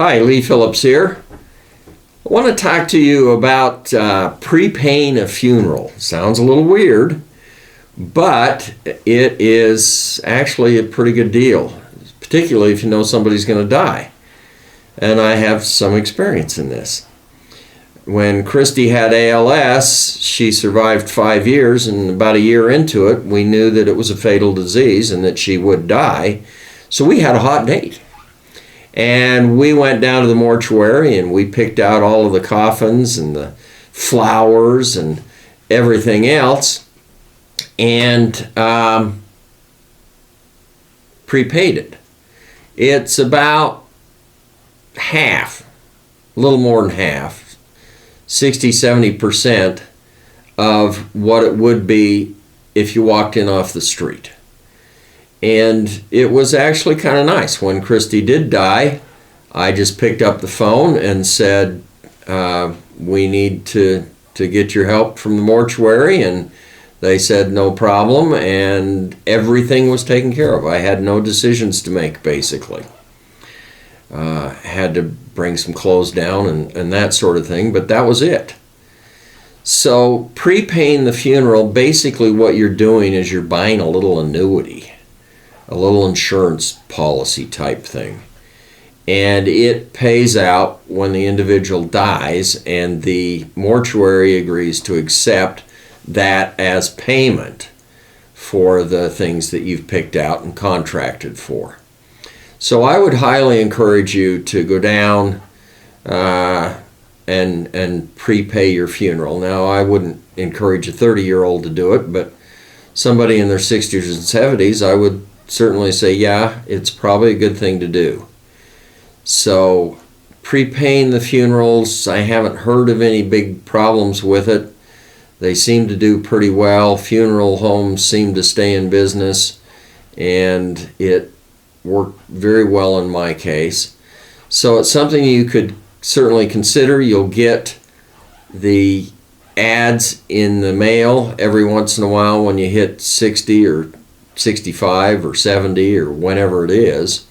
Hi, Lee Phillips here. I want to talk to you about prepaying a funeral. Sounds a little weird, but it is actually a pretty good deal, particularly if you know somebody's going to die. And I have some experience in this. When Christy had ALS, she survived 5 years, and about a year into it, we knew that it was a fatal disease and that she would die. So we had a hot date. And we went down to the mortuary and we picked out all of the coffins and the flowers and everything else and prepaid it. It's about half, a little more than half, 60-70% of what it would be if you walked in off the street. And it was actually kind of nice. When Christy did die, I just picked up the phone and said, we need to get your help from the mortuary. And they said, no problem. And everything was taken care of. I had no decisions to make, basically. Had to bring some clothes down and that sort of thing, but that was it. So prepaying the funeral, basically what you're doing is you're buying a little annuity, a little insurance policy type thing. And it pays out when the individual dies, and the mortuary agrees to accept that as payment for the things that you've picked out and contracted for. So I would highly encourage you to go down and prepay your funeral. Now, I wouldn't encourage a 30-year-old to do it, but somebody in their 60s and 70s, I would certainly say, yeah, it's probably a good thing to do. So prepaying the funerals, I haven't heard of any big problems with it. They seem to do pretty well. Funeral homes seem to stay in business, and it worked very well in my case. So it's something you could certainly consider. You'll get the ads in the mail every once in a while when you hit 60 or 65 or 70 or whenever it is,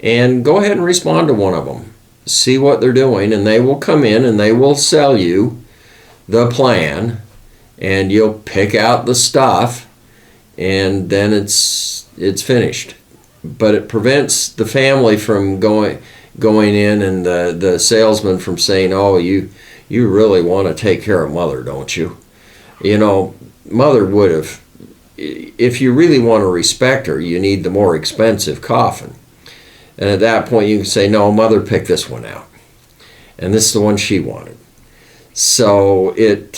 and go ahead and respond to one of them. See what they're doing, and they will come in and they will sell you the plan, and you'll pick out the stuff, and then it's finished. But it prevents the family from going in, and the salesman from saying, oh, you really want to take care of Mother, don't you? You know, Mother would have. If you really want to respect her, you need the more expensive coffin. And at that point you can say, no, Mother picked this one out. And this is the one she wanted. So it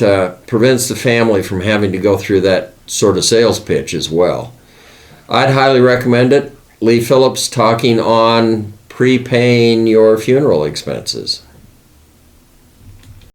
prevents the family from having to go through that sort of sales pitch as well. I'd highly recommend it. Lee Phillips talking on prepaying your funeral expenses.